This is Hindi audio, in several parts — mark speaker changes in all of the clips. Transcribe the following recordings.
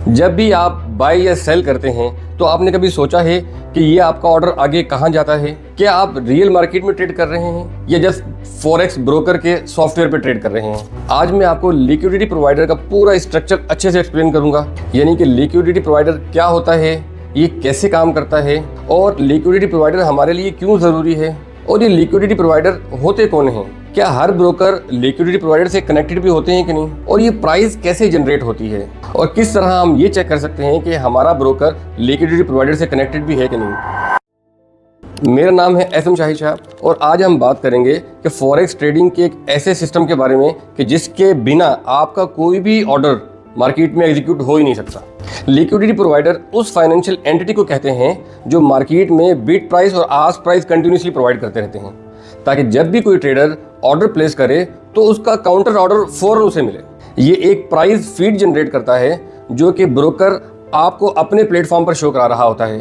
Speaker 1: जब भी आप बाय या सेल करते हैं तो आपने कभी सोचा है कि ये आपका ऑर्डर आगे कहाँ जाता है? क्या आप रियल मार्केट में ट्रेड कर रहे हैं या जस्ट फॉरेक्स ब्रोकर के सॉफ्टवेयर पे ट्रेड कर रहे हैं? आज मैं आपको लिक्विडिटी प्रोवाइडर का पूरा स्ट्रक्चर अच्छे से एक्सप्लेन करूंगा, यानी कि लिक्विडिटी प्रोवाइडर क्या होता है, ये कैसे काम करता है और लिक्विडिटी प्रोवाइडर हमारे लिए क्यों ज़रूरी है और ये लिक्विडिटी प्रोवाइडर होते कौन हैं? क्या हर ब्रोकर लिक्विडिटी प्रोवाइडर से कनेक्टेड भी होते हैं कि नहीं, और ये प्राइस कैसे जनरेट होती है और किस तरह हम ये चेक कर सकते हैं कि हमारा ब्रोकर लिक्विडिटी प्रोवाइडर से कनेक्टेड भी है कि नहीं। मेरा नाम है SM शाहिद शाह और आज हम बात करेंगे कि फॉरेक्स ट्रेडिंग के एक ऐसे सिस्टम के बारे में कि जिसके बिना आपका कोई भी ऑर्डर मार्केट में एग्जीक्यूट हो ही नहीं सकता। लिक्विडिटी प्रोवाइडर उस फाइनेंशियल एंटिटी को कहते हैं जो मार्केट में बिड प्राइस और आस्क प्राइस कंटिन्यूसली प्रोवाइड करते रहते हैं, ताकि जब भी कोई ट्रेडर ऑर्डर प्लेस करे तो उसका काउंटर ऑर्डर फौरन उसे मिले। ये एक प्राइस फीड जनरेट करता है जो कि ब्रोकर आपको अपने प्लेटफॉर्म पर शो करा रहा होता है।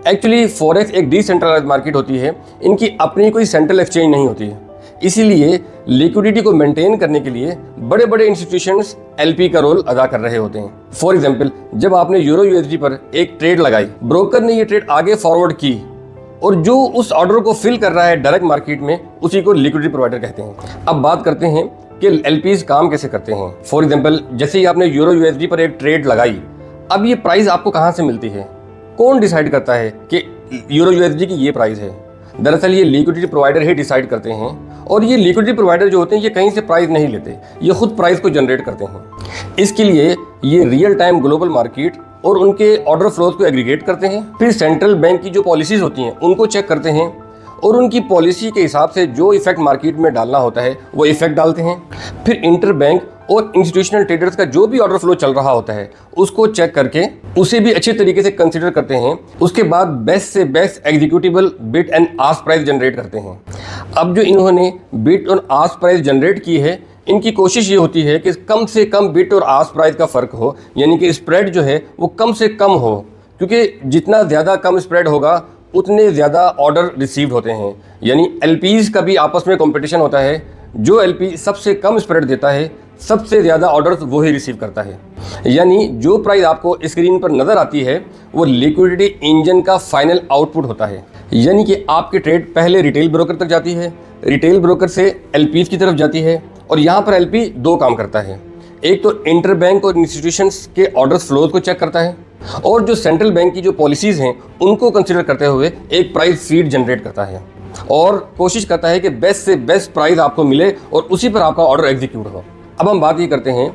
Speaker 1: एक्चुअली फॉरेक्स एक डिसेंट्रलाइज्ड मार्केट होती है, इनकी अपनी कोई सेंट्रल एक्सचेंज नहीं होती है, इसीलिए लिक्विडिटी को मेंटेन करने के लिए बड़े बड़े इंस्टीट्यूशंस LP का रोल अदा कर रहे होते हैं। फॉर एग्जांपल, जब आपने यूरो USD पर एक ट्रेड लगाई, ब्रोकर ने ये ट्रेड आगे फॉरवर्ड की और जो उस ऑर्डर को फिल कर रहा है डायरेक्ट मार्केट में, उसी को लिक्विडिटी प्रोवाइडर कहते हैं। अब बात करते हैं कि LPs काम कैसे करते हैं। फॉर एग्जांपल, जैसे ही आपने यूरो USD पर एक ट्रेड लगाई, अब ये प्राइस आपको कहाँ से मिलती है? कौन डिसाइड करता है कि यूरो USD की ये प्राइस है? दरअसल ये लिक्विडिटी प्रोवाइडर ही डिसाइड करते हैं, और ये लिक्विडिटी प्रोवाइडर जो होते हैं ये कहीं से प्राइस नहीं लेते, ये खुद प्राइस को जनरेट करते हैं। इसके लिए ये रियल टाइम ग्लोबल मार्केट और उनके ऑर्डर फ्लोज को एग्रीगेट करते हैं, फिर सेंट्रल बैंक की जो पॉलिसीज होती हैं उनको चेक करते हैं और उनकी पॉलिसी के हिसाब से जो इफेक्ट मार्केट में डालना होता है वो इफेक्ट डालते हैं। फिर इंटर बैंक और इंस्टीट्यूशनल ट्रेडर्स का जो भी ऑर्डर फ्लो चल रहा होता है उसको चेक करके उसे भी अच्छे तरीके से कंसीडर करते हैं। उसके बाद बेस्ट से best executable bid and ask price generate करते हैं। अब जो इन्होंने बिड और आस्क प्राइस जनरेट की है, इनकी कोशिश ये होती है कि कम से कम बिड और आस्क प्राइस का फ़र्क हो, यानी कि स्प्रेड जो है वो कम से कम हो, क्योंकि जितना ज़्यादा कम स्प्रेड होगा उतने ज़्यादा ऑर्डर रिसीव होते हैं। यानी LPs का भी आपस में कंपटीशन होता है, जो LP सबसे कम स्प्रेड देता है सबसे ज़्यादा ऑर्डर्स वो ही रिसीव करता है। यानी जो प्राइस आपको स्क्रीन पर नज़र आती है वो लिक्विडिटी इंजन का फाइनल आउटपुट होता है। यानी कि आपकी ट्रेड पहले रिटेल ब्रोकर तक जाती है, रिटेल ब्रोकर से LPs की तरफ जाती है, और यहाँ पर LP दो काम करता है। एक तो इंटर बैंक और इंस्टीट्यूशंस के ऑर्डर्स फ्लोज को चेक करता है, और जो सेंट्रल बैंक की जो पॉलिसीज़ हैं उनको कंसिडर करते हुए एक प्राइस फीड जनरेट करता है और कोशिश करता है कि बेस्ट से बेस्ट प्राइस आपको मिले और उसी पर आपका ऑर्डर एग्जीक्यूट हो। अब हम बात ये करते हैं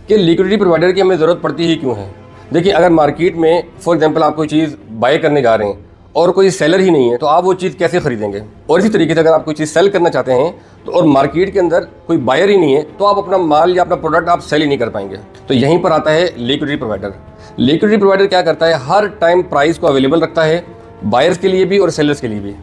Speaker 1: कि लिक्विडिटी प्रोवाइडर की हमें ज़रूरत पड़ती ही क्यों है। देखिए, अगर मार्केट में फॉर एग्जांपल आप कोई चीज़ बाय करने जा रहे हैं और कोई सेलर ही नहीं है तो आप वो चीज़ कैसे खरीदेंगे? और इसी तरीके से अगर आप कोई चीज़ सेल करना चाहते हैं तो और मार्केट के अंदर कोई बायर ही नहीं है तो आप अपना माल या अपना प्रोडक्ट आप सेल ही नहीं कर पाएंगे। तो यहीं पर आता है लिक्विडिटी प्रोवाइडर। लिक्विडिटी प्रोवाइडर क्या करता है? हर टाइम प्राइस को अवेलेबल रखता है, बायर्स के लिए भी और सेलर्स के लिए भी।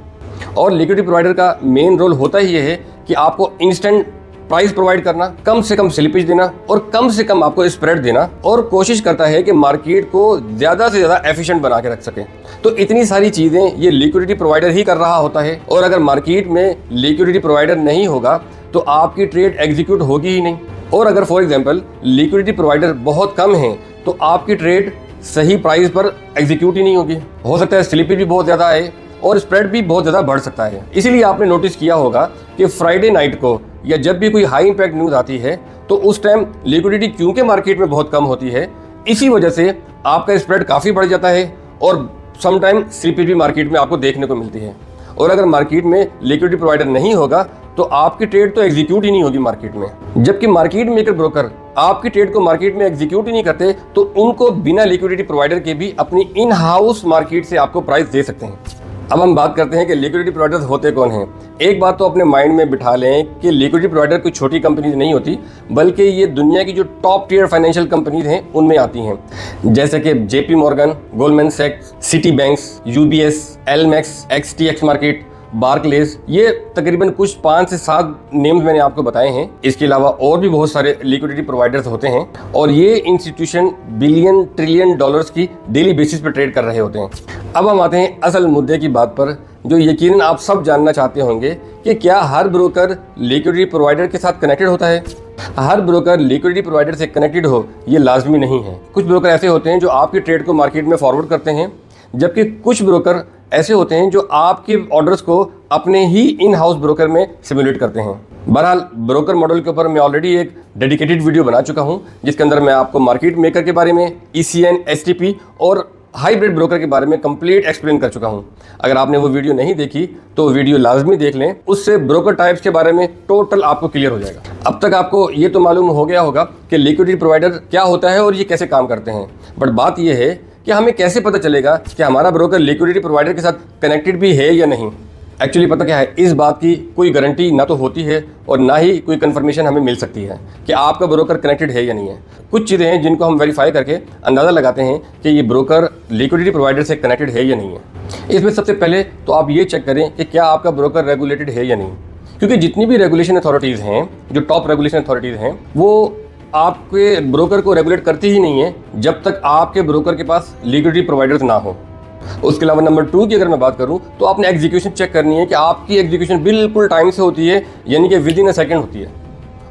Speaker 1: और लिक्विडिटी प्रोवाइडर का मेन रोल होता ही ये है कि आपको इंस्टेंट प्राइस प्रोवाइड करना, कम से कम स्लिपेज देना और कम से कम आपको स्प्रेड देना, और कोशिश करता है कि मार्केट को ज़्यादा से ज़्यादा एफिशिएंट बना के रख सके। तो इतनी सारी चीज़ें ये लिक्विडिटी प्रोवाइडर ही कर रहा होता है, और अगर मार्केट में लिक्विडिटी प्रोवाइडर नहीं होगा तो आपकी ट्रेड एग्जीक्यूट होगी ही नहीं। और अगर फॉर एग्जांपल लिक्विडिटी प्रोवाइडर बहुत कम है तो आपकी ट्रेड सही प्राइस पर एग्जीक्यूट ही नहीं होगी। हो सकता है स्लिपेज भी बहुत ज़्यादा आए और स्प्रेड भी बहुत ज़्यादा बढ़ सकता है। इसीलिए आपने नोटिस किया होगा कि फ्राइडे नाइट को या जब भी कोई हाई इंपैक्ट न्यूज़ आती है तो उस टाइम लिक्विडिटी क्योंकि मार्केट में बहुत कम होती है, इसी वजह से आपका स्प्रेड काफ़ी बढ़ जाता है और सम टाइम स्लिपेज भी मार्केट में आपको देखने को मिलती है। और अगर मार्केट में लिक्विडिटी प्रोवाइडर नहीं होगा तो आपकी ट्रेड तो एग्जीक्यूट ही नहीं होगी मार्केट में। जबकि मार्केट मेकर ब्रोकर आपकी ट्रेड को मार्केट में एग्जीक्यूट ही नहीं करते तो उनको बिना लिक्विडिटी प्रोवाइडर के भी अपनी इन हाउस मार्केट से आपको प्राइस दे सकते हैं। अब हम बात करते हैं कि लिक्विडिटी प्रोवाइडर्स होते कौन हैं। एक बात तो अपने माइंड में बिठा लें कि लिक्विडिटी प्रोवाइडर कोई छोटी कंपनीज नहीं होती, बल्कि ये दुनिया की जो टॉप टियर फाइनेंशियल कंपनीज हैं उनमें आती हैं, जैसे कि JP मॉर्गन, गोल्डमैन सैक्स, Citi banks, UBS, LMAX, XTX market, Barclays. ये तकरीबन कुछ 5 से 7 नेम्स मैंने आपको बताए हैं। इसके अलावा और भी बहुत सारे लिक्विडिटी प्रोवाइडर्स होते हैं, और ये इंस्टीट्यूशन बिलियन ट्रिलियन डॉलर्स की डेली बेसिस पर ट्रेड कर रहे होते हैं। अब हम आते हैं असल मुद्दे की बात पर, जो यकीनन आप सब जानना चाहते होंगे कि क्या हर ब्रोकर लिक्विडिटी प्रोवाइडर के साथ कनेक्टेड होता है? हर ब्रोकर लिक्विडिटी प्रोवाइडर से कनेक्टेड हो ये लाजमी नहीं है। कुछ ब्रोकर ऐसे होते हैं जो आपकी ट्रेड को मार्केट में फॉरवर्ड करते हैं, जबकि कुछ ब्रोकर ऐसे होते हैं जो आपके ऑर्डर्स को अपने ही इन हाउस ब्रोकर में सिमुलेट करते हैं। बहरहाल ब्रोकर मॉडल के ऊपर मैं ऑलरेडी एक डेडिकेटेड वीडियो बना चुका हूं, जिसके अंदर मैं आपको मार्केट मेकर के बारे में, ECN, STP और हाइब्रिड ब्रोकर के बारे में कंप्लीट एक्सप्लेन कर चुका हूं। अगर आपने वो वीडियो नहीं देखी तो वीडियो लाजमी देख लें, उससे ब्रोकर टाइप्स के बारे में टोटल आपको क्लियर हो जाएगा। अब तक आपको ये तो मालूम हो गया होगा कि लिक्विडिटी प्रोवाइडर क्या होता है और ये कैसे काम करते हैं, बट बात यह है कि हमें कैसे पता चलेगा कि हमारा ब्रोकर लिक्विडिटी प्रोवाइडर के साथ कनेक्टेड भी है या नहीं। एक्चुअली पता क्या है, इस बात की कोई गारंटी ना तो होती है और ना ही कोई कंफर्मेशन हमें मिल सकती है कि आपका ब्रोकर कनेक्टेड है या नहीं है। कुछ चीज़ें हैं जिनको हम वेरीफाई करके अंदाज़ा लगाते हैं कि ये ब्रोकर लिक्विडिटी प्रोवाइडर से कनेक्टेड है या नहीं है। इसमें सबसे पहले तो आप ये चेक करें कि क्या आपका ब्रोकर रेगुलेटेड है या नहीं, क्योंकि जितनी भी रेगुलेशन अथॉरिटीज़ हैं, जो टॉप रेगुलेशन अथॉरिटीज़ हैं, वो आपके ब्रोकर को रेगुलेट करती ही नहीं है जब तक आपके ब्रोकर के पास लिक्विडिटी प्रोवाइडर्स ना हो। उसके अलावा नंबर 2 की अगर मैं बात करूं तो आपने एग्जीक्यूशन चेक करनी है कि आपकी एग्जीक्यूशन बिल्कुल टाइम से होती है, यानी कि विद इन अ सेकेंड होती है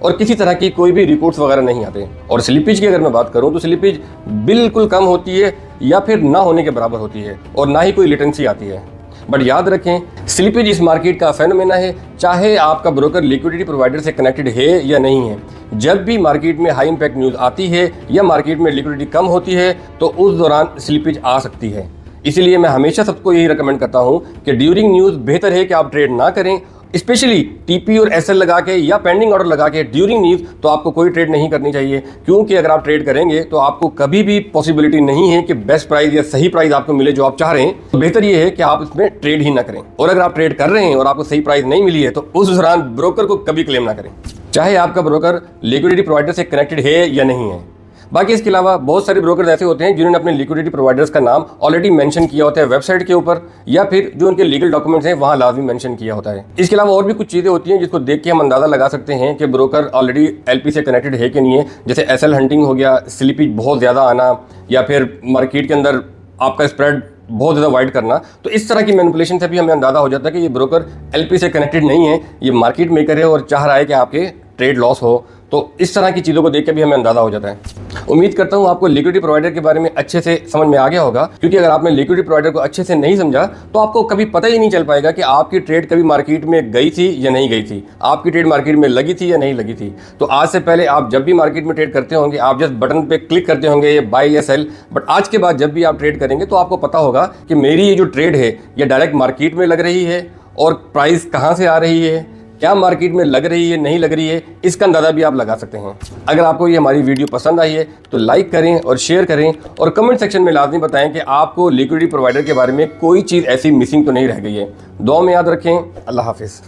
Speaker 1: और किसी तरह की कोई भी रिपोर्ट्स वगैरह नहीं आते। और स्लिपेज की अगर मैं बात करूं तो स्लिपेज बिल्कुल कम होती है या फिर ना होने के बराबर होती है और ना ही कोई लेटेंसी आती है। बट याद रखें, स्लिपेज इस मार्केट का फेनोमेना है, चाहे आपका ब्रोकर लिक्विडिटी प्रोवाइडर से कनेक्टेड है या नहीं है। जब भी मार्केट में हाई इंपैक्ट न्यूज़ आती है या मार्केट में लिक्विडिटी कम होती है तो उस दौरान स्लिपेज आ सकती है। इसीलिए मैं हमेशा सबको यही रिकमेंड करता हूं कि ड्यूरिंग न्यूज़ बेहतर है कि आप ट्रेड ना करें, स्पेशली TP और SL लगा के या पेंडिंग ऑर्डर लगा के ड्यूरिंग न्यूज़ तो आपको कोई ट्रेड नहीं करनी चाहिए, क्योंकि अगर आप ट्रेड करेंगे तो आपको कभी भी पॉसिबिलिटी नहीं है कि बेस्ट प्राइस या सही प्राइस आपको मिले जो आप चाह रहे हैं। तो बेहतर ये है कि आप इसमें ट्रेड ही ना करें, और अगर आप ट्रेड कर रहे हैं और आपको सही प्राइस नहीं मिली है तो उस दौरान ब्रोकर को कभी क्लेम ना करें, चाहे आपका ब्रोकर लिक्विडिटी प्रोवाइडर से कनेक्टेड है या नहीं है। बाकी इसके अलावा बहुत सारे ब्रोकर्स ऐसे होते हैं जिन्होंने अपने लिक्विडिटी प्रोवाइडर्स का नाम ऑलरेडी मेंशन किया होता है वेबसाइट के ऊपर, या फिर जो उनके लीगल डॉक्यूमेंट्स हैं वहाँ लाजमी मेंशन किया होता है। इसके अलावा और भी कुछ चीज़ें होती हैं जिसको देख के हम अंदाज़ा लगा सकते हैं कि ब्रोकर ऑलरेडी LP से कनेक्टेड है कि नहीं है, जैसे SL हंटिंग हो गया, स्लिपेज बहुत ज़्यादा आना, या फिर मार्केट के अंदर आपका स्प्रेड बहुत ज़्यादा वाइड करना। तो इस तरह की मैनिपुलेशन से भी हमें अंदाज़ा हो जाता है कि ये ब्रोकर LP से कनेक्टेड नहीं है, ये मार्केट मेकर है और चाह रहा है कि आपके ट्रेड लॉस हो। तो इस तरह की चीज़ों को देख के भी हमें अंदाज़ा हो जाता है। उम्मीद करता हूँ आपको लिक्विडिटी प्रोवाइडर के बारे में अच्छे से समझ में आ गया होगा, क्योंकि अगर आपने लिक्विडिटी प्रोवाइडर को अच्छे से नहीं समझा तो आपको कभी पता ही नहीं चल पाएगा कि आपकी ट्रेड कभी मार्केट में गई थी या नहीं गई थी, आपकी ट्रेड मार्केट में लगी थी या नहीं लगी थी। तो आज से पहले आप जब भी मार्केट में ट्रेड करते होंगे आप जस्ट बटन पे क्लिक करते होंगे ये बाय या सेल, बट आज के बाद जब भी आप ट्रेड करेंगे तो आपको पता होगा कि मेरी ये जो ट्रेड है ये डायरेक्ट मार्केट में लग रही है और प्राइस कहाँ से आ रही है, क्या मार्केट में लग रही है नहीं लग रही है, इसका अंदाज़ा भी आप लगा सकते हैं। अगर आपको ये हमारी वीडियो पसंद आई है तो लाइक करें और शेयर करें और कमेंट सेक्शन में लाजमी बताएं कि आपको लिक्विडिटी प्रोवाइडर के बारे में कोई चीज़ ऐसी मिसिंग तो नहीं रह गई है। दुआ में याद रखें। अल्लाह हाफिज़।